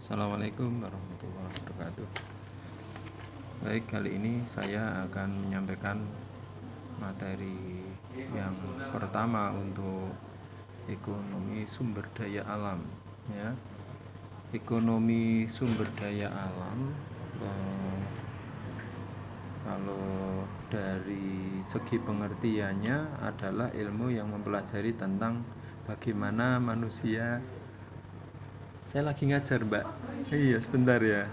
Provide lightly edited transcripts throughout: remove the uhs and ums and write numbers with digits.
Assalamualaikum warahmatullahi wabarakatuh. Baik, kali ini saya akan menyampaikan materi yang pertama untuk ekonomi sumber daya alam, ya. Ekonomi sumber daya alam, kalau dari segi pengertiannya adalah ilmu yang mempelajari tentang bagaimana manusia. Saya lagi ngajar, Mbak. Iya, sebentar ya.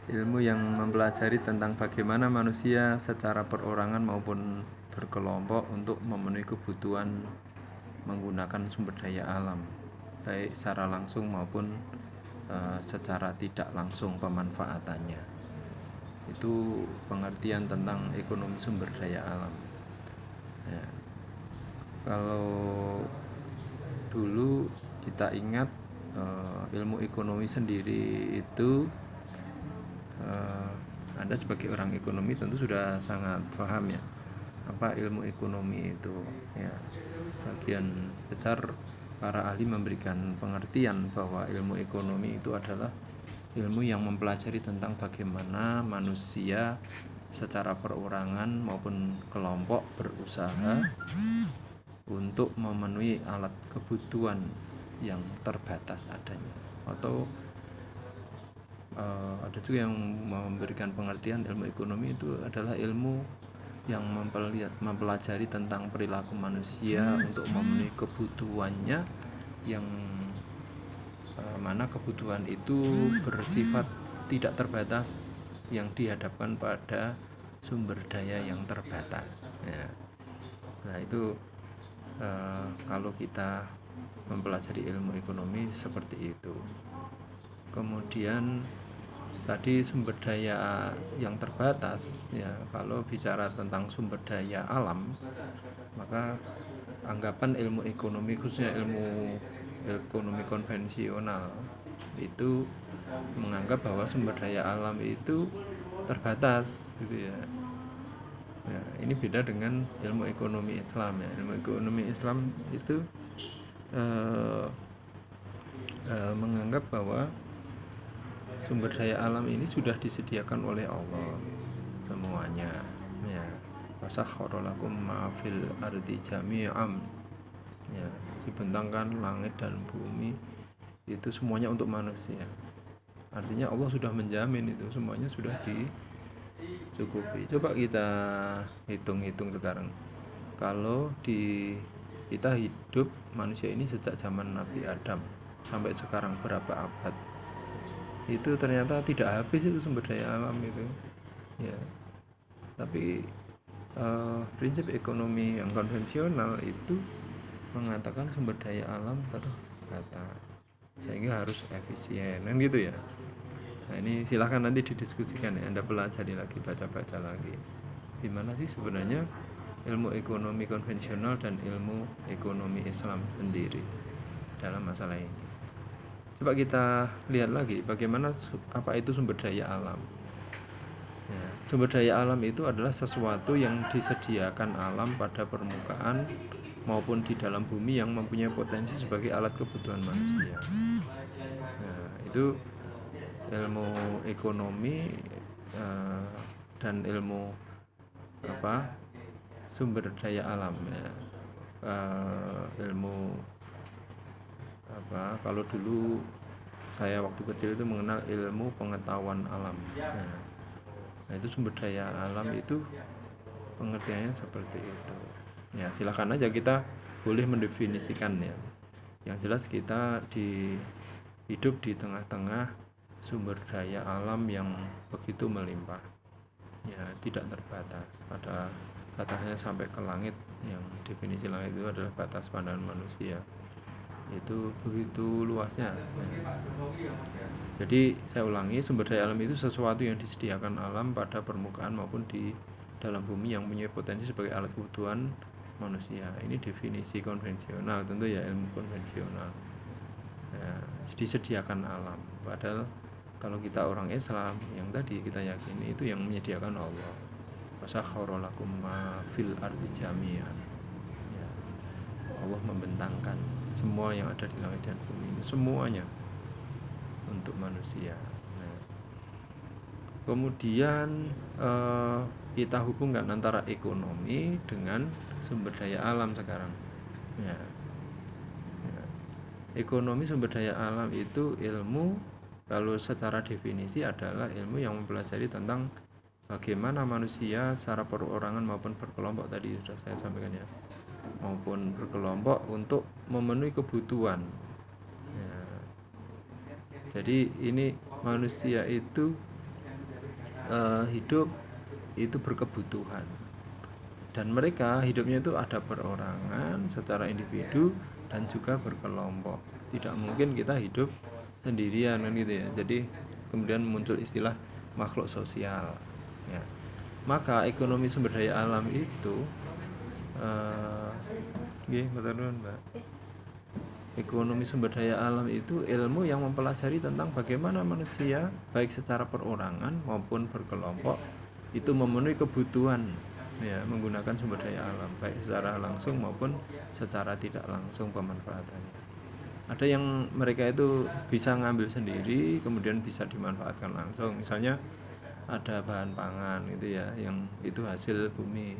Ilmu yang mempelajari tentang bagaimana manusia secara perorangan maupun berkelompok untuk memenuhi kebutuhan menggunakan sumber daya alam, baik secara langsung maupun secara tidak langsung pemanfaatannya. Itu pengertian tentang ekonomi sumber daya alam. Ya. Kalau dulu kita ingat ilmu ekonomi sendiri itu, Anda sebagai orang ekonomi tentu sudah sangat paham ya apa ilmu ekonomi itu, ya. Bagian besar para ahli memberikan pengertian bahwa ilmu ekonomi itu adalah ilmu yang mempelajari tentang bagaimana manusia secara perorangan maupun kelompok berusaha untuk memenuhi alat kebutuhan yang terbatas adanya. Atau ada juga yang memberikan pengertian ilmu ekonomi itu adalah ilmu yang mempelajari tentang perilaku manusia untuk memenuhi kebutuhannya, yang mana kebutuhan itu bersifat tidak terbatas yang dihadapkan pada sumber daya yang terbatas, ya. Nah itu kalau kita mempelajari ilmu ekonomi seperti itu. Kemudian tadi sumber daya yang terbatas, ya. Kalau bicara tentang sumber daya alam, maka anggapan ilmu ekonomi, khususnya ilmu ekonomi konvensional, itu menganggap bahwa sumber daya alam itu terbatas, gitu ya. Ya, ini beda dengan ilmu ekonomi Islam, ya. Ilmu ekonomi Islam itu menganggap bahwa sumber daya alam ini sudah disediakan oleh Allah semuanya, ya. Wasakhkhara lakum ma fil ardi jami'an, ya. Dibentangkan langit dan bumi itu semuanya untuk manusia. Artinya Allah sudah menjamin itu semuanya sudah dicukupi. Coba kita hitung-hitung sekarang. Kalau kita hidup manusia ini sejak zaman Nabi Adam sampai sekarang berapa abad, itu ternyata tidak habis itu sumber daya alam itu, ya. Tapi prinsip ekonomi yang konvensional itu mengatakan sumber daya alam terbatas sehingga harus efisien, kan gitu ya. Nah ini silahkan nanti didiskusikan ya, Anda pelajari lagi, baca-baca lagi gimana sih sebenarnya ilmu ekonomi konvensional dan ilmu ekonomi Islam sendiri dalam masalah ini. Coba kita lihat lagi bagaimana apa itu sumber daya alam, ya. Sumber daya alam itu adalah sesuatu yang disediakan alam pada permukaan maupun di dalam bumi yang mempunyai potensi sebagai alat kebutuhan manusia. Nah, itu ilmu ekonomi dan ilmu sumber daya alam, ya. Ilmu kalau dulu saya waktu kecil itu mengenal ilmu pengetahuan alam. Nah itu sumber daya alam itu pengertiannya seperti itu, ya. Silakan aja, kita boleh mendefinisikan, ya. Yang jelas kita hidup di tengah-tengah sumber daya alam yang begitu melimpah, ya, tidak terbatas. Pada batasnya sampai ke langit, yang definisi langit itu adalah batas pandangan manusia. Itu begitu luasnya, ya. Jadi saya ulangi, sumber daya alam itu sesuatu yang disediakan alam pada permukaan maupun di dalam bumi yang punya potensi sebagai alat kebutuhan manusia. Ini definisi konvensional, tentu ya, ilmu konvensional, ya, disediakan alam. Padahal kalau kita orang Islam yang tadi kita yakini itu yang menyediakan Allah. Wasakhkhara lakum ma fil ardi jami'an, ya. Allah membentangkan semua yang ada di langit dan bumi ini, semuanya untuk manusia. Nah, kemudian kita hubungkan antara ekonomi dengan sumber daya alam sekarang. Ya. Ekonomi sumber daya alam itu ilmu, kalau secara definisi adalah ilmu yang mempelajari tentang bagaimana manusia secara perorangan maupun berkelompok, tadi sudah saya sampaikan ya, maupun berkelompok untuk memenuhi kebutuhan. Ya. Jadi ini manusia itu hidup itu berkebutuhan, dan mereka hidupnya itu ada perorangan secara individu dan juga berkelompok. Tidak mungkin kita hidup sendirian kan gitu ya. Jadi kemudian muncul istilah makhluk sosial ya. Maka ekonomi sumber daya alam itu Mbak. Ekonomi sumber daya alam itu ilmu yang mempelajari tentang bagaimana manusia baik secara perorangan maupun berkelompok itu memenuhi kebutuhan ya, menggunakan sumber daya alam baik secara langsung maupun secara tidak langsung pemanfaatannya. Ada yang mereka itu bisa ngambil sendiri kemudian bisa dimanfaatkan langsung, misalnya ada bahan pangan gitu ya, yang itu hasil bumi.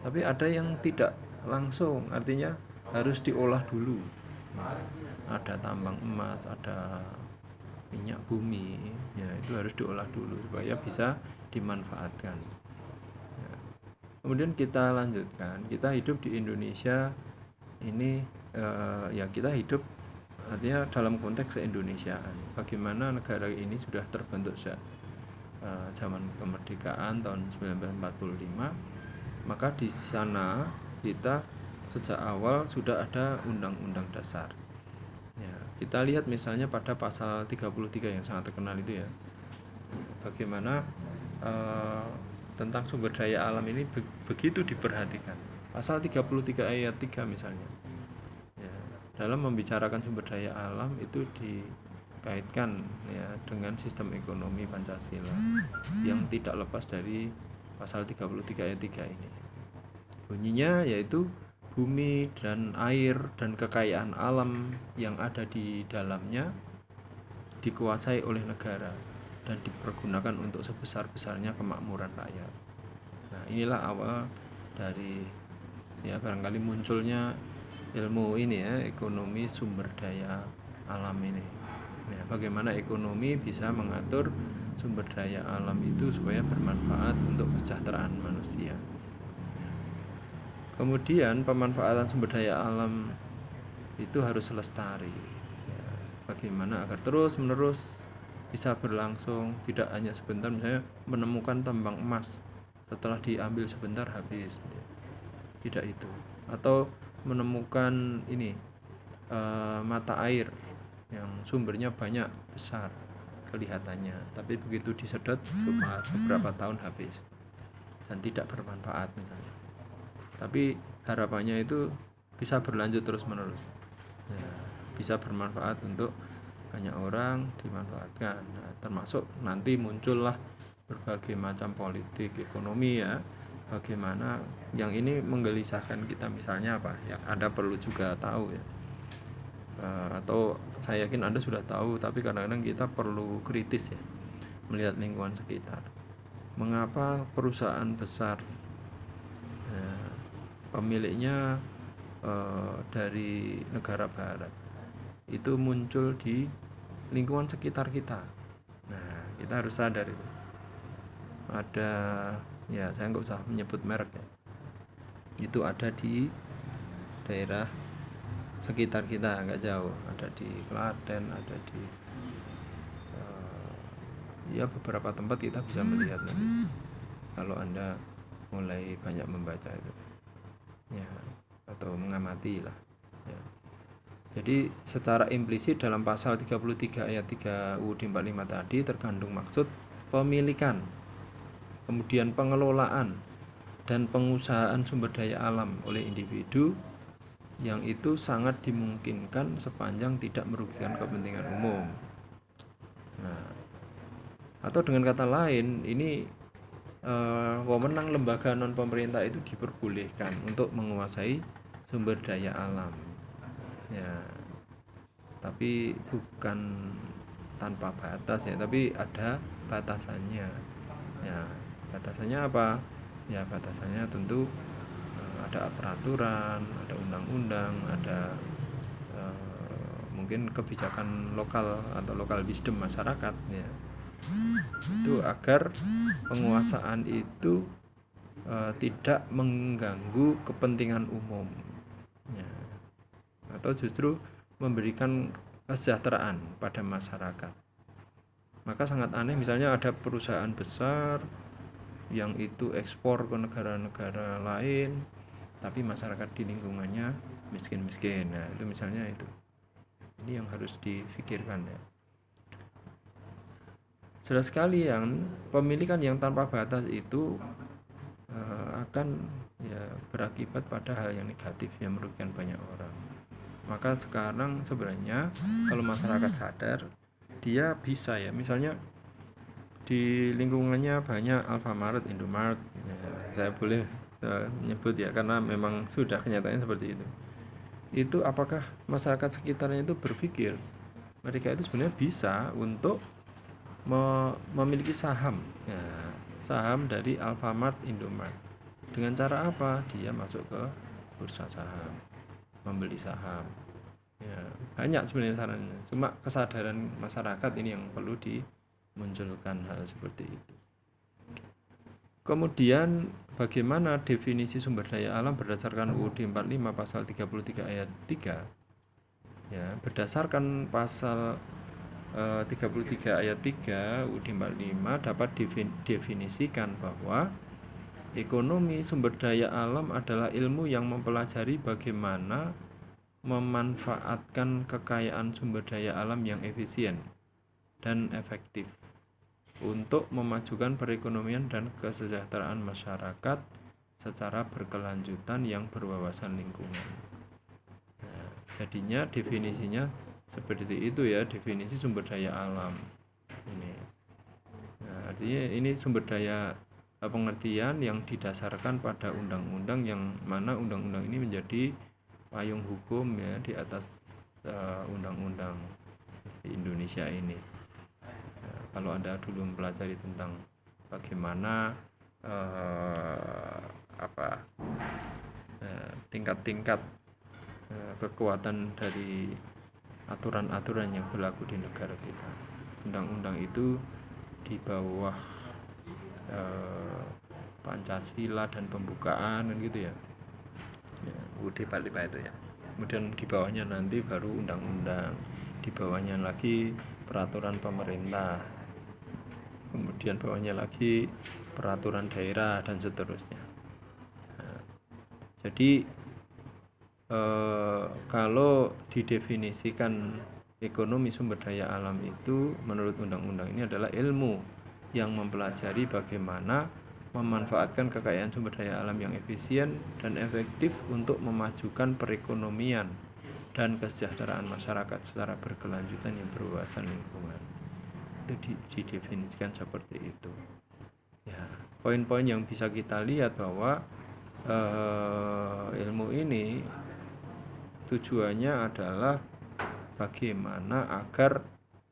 Tapi ada yang tidak langsung, artinya harus diolah dulu. Ada tambang emas, ada minyak bumi ya, itu harus diolah dulu supaya bisa dimanfaatkan ya. Kemudian kita lanjutkan, kita hidup di Indonesia ini ya, kita hidup artinya dalam konteks se-Indonesiaan. Bagaimana negara ini sudah terbentuk sejak zaman kemerdekaan tahun 1945, maka di sana kita sejak awal sudah ada undang-undang dasar ya. Kita lihat misalnya pada pasal 33 yang sangat terkenal itu ya, bagaimana tentang sumber daya alam ini begitu diperhatikan. Pasal 33 ayat 3 misalnya ya, dalam membicarakan sumber daya alam itu dikaitkan ya dengan sistem ekonomi Pancasila yang tidak lepas dari pasal 33 ayat 3 ini. Bunyinya yaitu bumi dan air dan kekayaan alam yang ada di dalamnya dikuasai oleh negara dan dipergunakan untuk sebesar-besarnya kemakmuran rakyat. Nah, inilah awal dari ya barangkali munculnya ilmu ini ya, ekonomi sumber daya alam ini. Nah, bagaimana ekonomi bisa mengatur sumber daya alam itu supaya bermanfaat untuk kesejahteraan manusia. Kemudian pemanfaatan sumber daya alam itu harus lestari ya, bagaimana agar terus menerus bisa berlangsung, tidak hanya sebentar, misalnya menemukan tambang emas setelah diambil sebentar habis, tidak itu. Atau menemukan ini mata air yang sumbernya banyak besar kelihatannya, tapi begitu disedot cuma beberapa tahun habis dan tidak bermanfaat misalnya. Tapi harapannya itu bisa berlanjut terus menerus ya, bisa bermanfaat untuk banyak orang, dimanfaatkan. Nah, termasuk nanti muncullah berbagai macam politik ekonomi ya, bagaimana yang ini menggelisahkan kita, misalnya apa yang Anda perlu juga tahu ya, atau saya yakin Anda sudah tahu, tapi kadang-kadang kita perlu kritis ya melihat lingkungan sekitar. Mengapa perusahaan besar pemiliknya dari negara barat itu muncul di lingkungan sekitar kita? Nah, kita harus sadar itu. Ada ya, saya nggak usah menyebut merek ya, itu ada di daerah sekitar kita, nggak jauh, ada di Klaten, ada di ya beberapa tempat kita bisa melihat nanti kalau Anda mulai banyak membaca itu ya, atau mengamati lah ya. Jadi secara implisit dalam pasal 33 ayat 3 UUD 45 tadi terkandung maksud pemilikan, kemudian pengelolaan dan pengusahaan sumber daya alam oleh individu yang itu sangat dimungkinkan sepanjang tidak merugikan kepentingan umum. Nah, atau dengan kata lain, ini wewenang lembaga non pemerintah itu diperbolehkan untuk menguasai sumber daya alam ya, tapi bukan tanpa batas ya, tapi ada batasannya. Ya, batasannya apa? Ya, batasannya tentu ada peraturan, ada undang-undang, ada mungkin kebijakan lokal atau lokal wisdom masyarakat ya. Itu agar penguasaan itu tidak mengganggu kepentingan umum ya, atau justru memberikan kesejahteraan pada masyarakat. Maka sangat aneh misalnya ada perusahaan besar yang itu ekspor ke negara-negara lain, tapi masyarakat di lingkungannya miskin-miskin. Nah, itu misalnya itu. Ini yang harus difikirkan ya. Jelas sekali yang pemilikan yang tanpa batas itu akan ya berakibat pada hal yang negatif yang merugikan banyak orang. Maka sekarang sebenarnya kalau masyarakat sadar, dia bisa ya, misalnya di lingkungannya banyak Alfamart, Indomart ya, saya boleh menyebut ya karena memang sudah kenyataannya seperti itu apakah masyarakat sekitarnya itu berpikir mereka itu sebenarnya bisa untuk memiliki saham ya, saham dari Alfamart, Indomart. Dengan cara apa? Dia masuk ke bursa saham, membeli saham ya, banyak sebenarnya sarannya, cuma kesadaran masyarakat ini yang perlu dimunculkan hal seperti itu. Kemudian bagaimana definisi sumber daya alam berdasarkan UUD 45 pasal 33 ayat 3 ya, berdasarkan pasal 33 ayat 3 UUD 45 dapat definisikan bahwa ekonomi sumber daya alam adalah ilmu yang mempelajari bagaimana memanfaatkan kekayaan sumber daya alam yang efisien dan efektif untuk memajukan perekonomian dan kesejahteraan masyarakat secara berkelanjutan yang berwawasan lingkungan. Nah, jadinya definisinya seperti itu ya, definisi sumber daya alam ini. Nah, artinya ini sumber daya pengertian yang didasarkan pada undang-undang yang mana undang-undang ini menjadi payung hukum ya di atas undang-undang di Indonesia ini. Kalau Anda dulu mempelajari tentang bagaimana tingkat-tingkat kekuatan dari aturan-aturan yang berlaku di negara kita, undang-undang itu di bawah Pancasila dan pembukaan dan gitu ya, UUD 45 itu ya. Kemudian di bawahnya nanti baru undang-undang, di bawahnya lagi peraturan pemerintah, kemudian bawahnya lagi peraturan daerah dan seterusnya. Nah, jadi kalau didefinisikan ekonomi sumber daya alam itu menurut undang-undang ini adalah ilmu yang mempelajari bagaimana memanfaatkan kekayaan sumber daya alam yang efisien dan efektif untuk memajukan perekonomian dan kesejahteraan masyarakat secara berkelanjutan yang berwawasan lingkungan. Itu didefinisikan seperti itu ya. Poin-poin yang bisa kita lihat bahwa ilmu ini tujuannya adalah bagaimana agar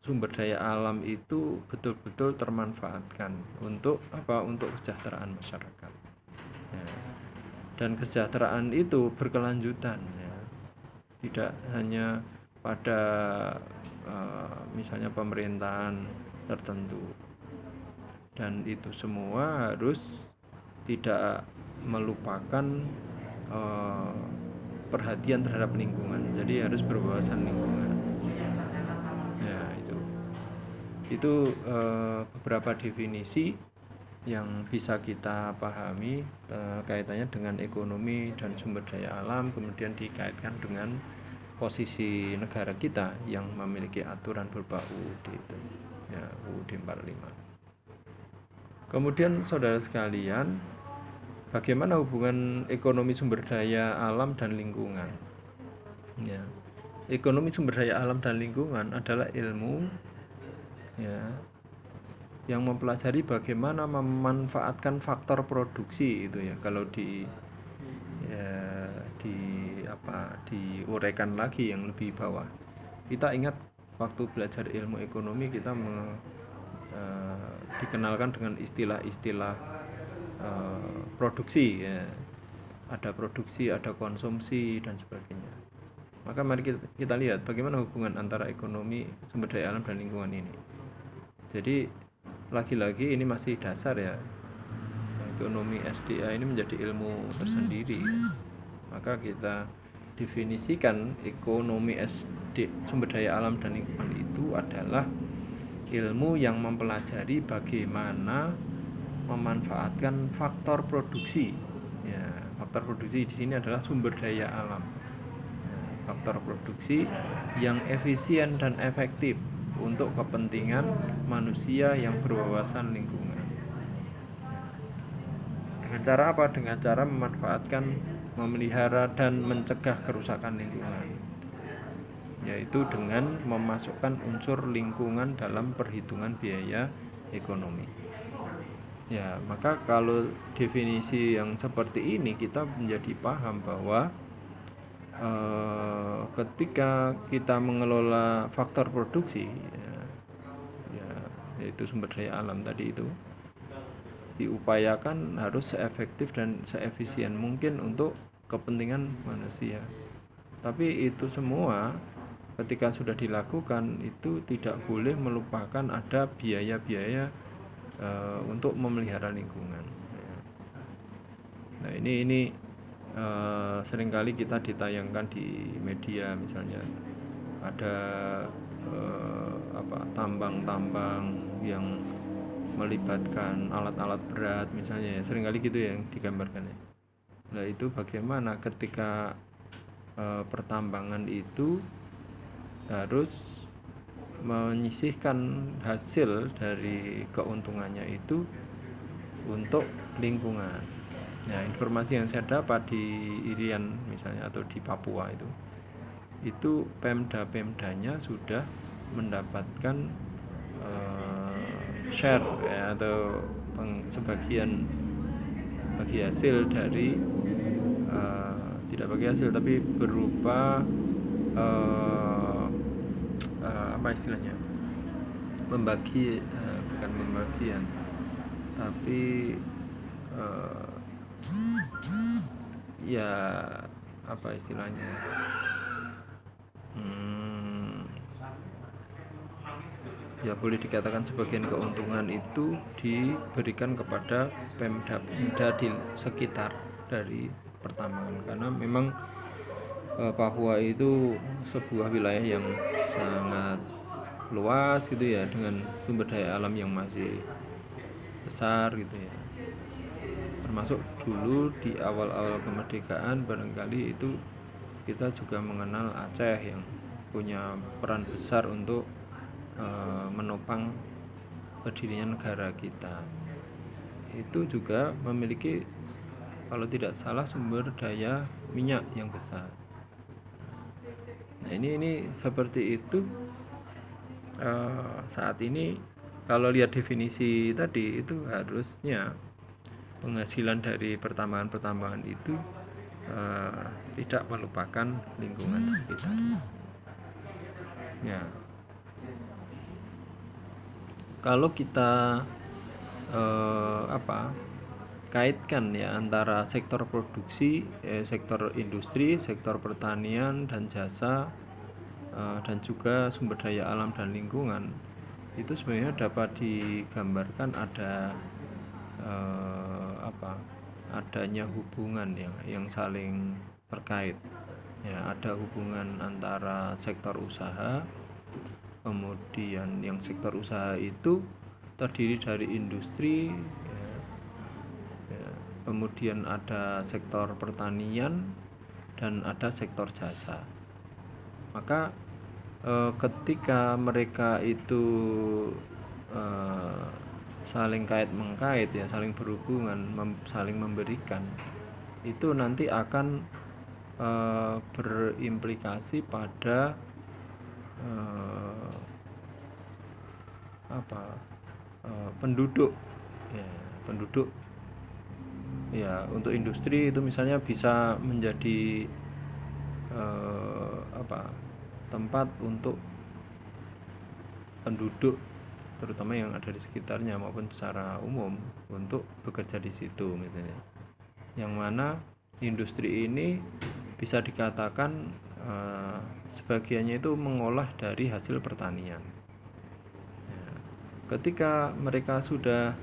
sumber daya alam itu betul-betul termanfaatkan untuk apa? Untuk kesejahteraan masyarakat ya. Dan kesejahteraan itu berkelanjutan ya, tidak hanya pada misalnya pemerintahan tertentu, dan itu semua harus tidak melupakan perhatian terhadap lingkungan, jadi harus berwawasan lingkungan ya. Itu beberapa definisi yang bisa kita pahami kaitannya dengan ekonomi dan sumber daya alam, kemudian dikaitkan dengan posisi negara kita yang memiliki aturan berupa UUD itu ya, UUD 45. Kemudian saudara sekalian, bagaimana hubungan ekonomi sumber daya alam dan lingkungan ya. Ekonomi sumber daya alam dan lingkungan adalah ilmu ya yang mempelajari bagaimana memanfaatkan faktor produksi itu ya. Kalau diuraikan lagi yang lebih bawah, kita ingat waktu belajar ilmu ekonomi kita dikenalkan dengan istilah-istilah produksi ya. Ada produksi, ada konsumsi dan sebagainya. Maka mari kita lihat bagaimana hubungan antara ekonomi, sumber daya alam dan lingkungan ini. Jadi lagi-lagi ini masih dasar ya. Ekonomi SDA ini menjadi ilmu tersendiri. Maka kita definisikan ekonomi sumber daya alam dan lingkungan itu adalah ilmu yang mempelajari bagaimana memanfaatkan faktor produksi. Ya, faktor produksi di sini adalah sumber daya alam. Faktor produksi yang efisien dan efektif untuk kepentingan manusia yang berwawasan lingkungan. Dengan cara apa? Dengan cara memanfaatkan, memelihara dan mencegah kerusakan lingkungan, yaitu dengan memasukkan unsur lingkungan dalam perhitungan biaya ekonomi. Ya, maka kalau definisi yang seperti ini kita menjadi paham bahwa ketika kita mengelola faktor produksi yaitu sumber daya alam tadi itu diupayakan harus seefektif dan seefisien mungkin untuk kepentingan manusia. Tapi itu semua ketika sudah dilakukan itu tidak boleh melupakan ada biaya-biaya untuk memelihara lingkungan. Nah ini seringkali kita ditayangkan di media, misalnya ada tambang-tambang yang melibatkan alat-alat berat misalnya ya, seringkali gitu yang digambarkan ya. Nah itu bagaimana ketika pertambangan itu harus menyisihkan hasil dari keuntungannya itu untuk lingkungan. Nah, informasi yang saya dapat di Irian misalnya atau di Papua itu Pemda-Pemdanya sudah mendapatkan share ya, atau sebagian bagi hasil dari tidak bagi hasil tapi berupa apa istilahnya, membagi bukan pembagian tapi ya apa istilahnya, ya boleh dikatakan sebagian keuntungan itu diberikan kepada Pemda di sekitar dari pertambangan, karena memang Papua itu sebuah wilayah yang sangat luas gitu ya, dengan sumber daya alam yang masih besar gitu ya. Termasuk dulu di awal-awal kemerdekaan barangkali itu kita juga mengenal Aceh yang punya peran besar untuk menopang berdirinya negara kita. Itu juga memiliki kalau tidak salah sumber daya minyak yang besar. Nah ini seperti itu. Saat ini kalau lihat definisi tadi itu harusnya penghasilan dari pertambangan itu tidak melupakan lingkungan sekitar. Ya, kalau kita kaitkan ya antara sektor produksi, sektor industri, sektor pertanian dan jasa, dan juga sumber daya alam dan lingkungan, itu sebenarnya dapat digambarkan ada adanya hubungan yang saling terkait ya. Ada hubungan antara sektor usaha, kemudian yang sektor usaha itu terdiri dari industri ya, kemudian ada sektor pertanian dan ada sektor jasa. Maka ketika mereka itu saling kait-mengkait ya, saling berhubungan, saling memberikan, itu nanti akan berimplikasi pada penduduk ya. Untuk industri itu misalnya bisa menjadi tempat untuk penduduk terutama yang ada di sekitarnya maupun secara umum untuk bekerja di situ misalnya. Yang mana industri ini bisa dikatakan sebagiannya itu mengolah dari hasil pertanian. Ya, ketika mereka sudah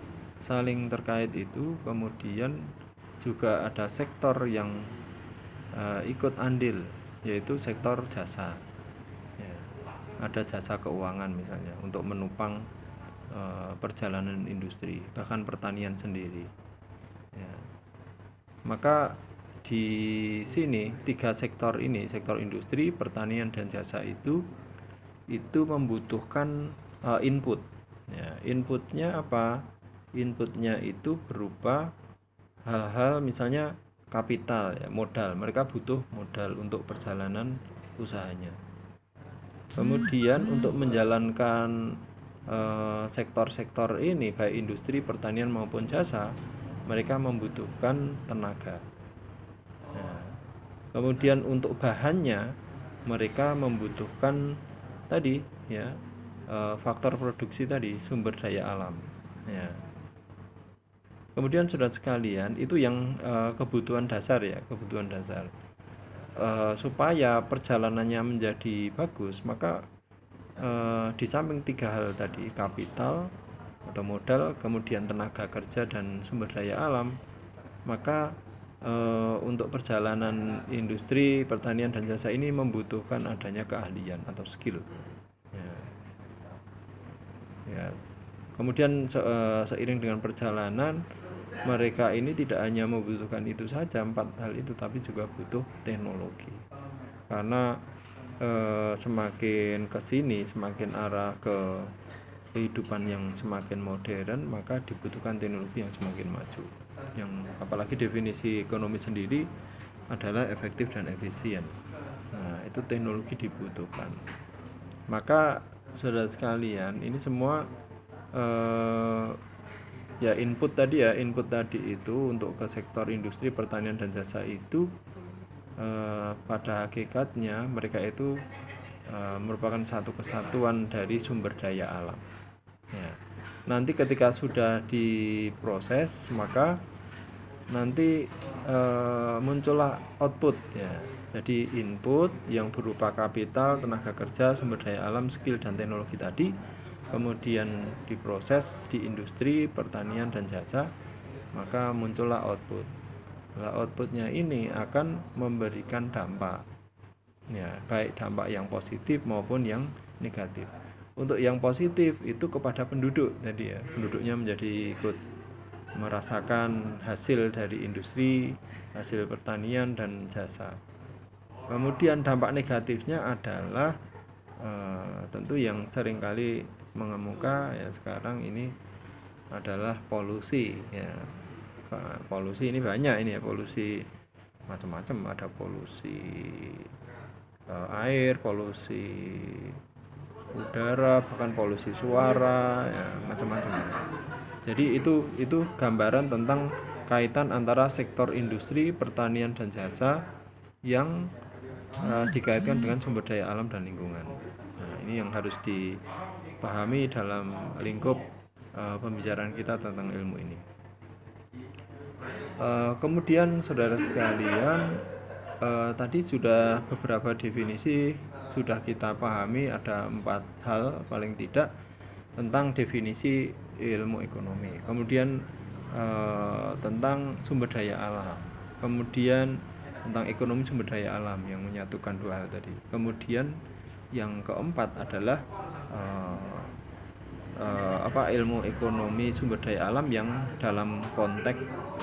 saling terkait itu, kemudian juga ada sektor yang ikut andil, yaitu sektor jasa. Ya, ada jasa keuangan misalnya untuk menopang perjalanan industri, bahkan pertanian sendiri. Ya. Maka di sini 3 sektor ini, sektor industri, pertanian dan jasa itu membutuhkan input. Ya, inputnya apa? Inputnya itu berupa hal-hal misalnya kapital, ya, modal. Mereka butuh modal untuk perjalanan usahanya. Kemudian untuk menjalankan sektor-sektor ini baik industri, pertanian maupun jasa, mereka membutuhkan tenaga. Nah, kemudian untuk bahannya mereka membutuhkan tadi ya faktor produksi tadi, sumber daya alam. Ya. Kemudian saudara sekalian, itu yang kebutuhan dasar ya, kebutuhan dasar. Supaya perjalanannya menjadi bagus, maka di samping 3 hal tadi, kapital atau modal, kemudian tenaga kerja dan sumber daya alam, maka untuk perjalanan industri, pertanian dan jasa ini membutuhkan adanya keahlian atau skill. Ya. Kemudian seiring dengan perjalanan, mereka ini tidak hanya membutuhkan itu saja, 4 hal itu, tapi juga butuh teknologi. Karena semakin kesini, semakin arah ke kehidupan yang semakin modern, maka dibutuhkan teknologi yang semakin maju. Yang apalagi definisi ekonomi sendiri adalah efektif dan efisien. Nah, itu teknologi dibutuhkan. Maka saudara sekalian, ini semua ya input tadi itu untuk ke sektor industri, pertanian dan jasa itu pada hakikatnya mereka itu merupakan satu kesatuan dari sumber daya alam. Ya. Nanti ketika sudah diproses, maka nanti muncullah output ya. Jadi input yang berupa kapital, tenaga kerja, sumber daya alam, skill dan teknologi tadi, kemudian diproses di industri, pertanian dan jasa, maka muncullah output. Nah, outputnya ini akan memberikan dampak, ya, baik dampak yang positif maupun yang negatif. Untuk yang positif itu kepada penduduk tadi ya, penduduknya menjadi ikut merasakan hasil dari industri, hasil pertanian dan jasa. Kemudian dampak negatifnya adalah tentu yang seringkali mengemuka ya sekarang ini adalah polusi ya. Polusi ini banyak ini ya, polusi macam-macam, ada polusi air, polusi udara, bahkan polusi suara ya, macam-macam. Jadi itu gambaran tentang kaitan antara sektor industri, pertanian dan jasa yang dikaitkan dengan sumber daya alam dan lingkungan. Nah, ini yang harus dipahami dalam lingkup pembicaraan kita tentang ilmu ini. Kemudian saudara sekalian, tadi sudah beberapa definisi sudah kita pahami, ada 4 hal paling tidak tentang definisi ilmu ekonomi. Kemudian tentang sumber daya alam. Kemudian tentang ekonomi sumber daya alam yang menyatukan 2 hal tadi. Kemudian yang keempat adalah ilmu ekonomi sumber daya alam yang dalam konteks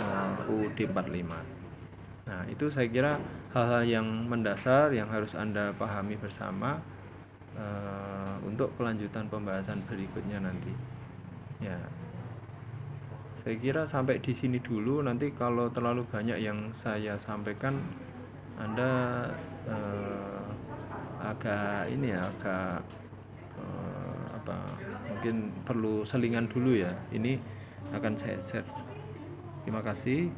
UUD 45. Nah, itu saya kira hal-hal yang mendasar yang harus Anda pahami bersama untuk kelanjutan pembahasan berikutnya nanti. Ya. Saya kira sampai di sini dulu, nanti kalau terlalu banyak yang saya sampaikan Anda agak mungkin perlu selingan dulu ya. Ini akan saya share. Terima kasih.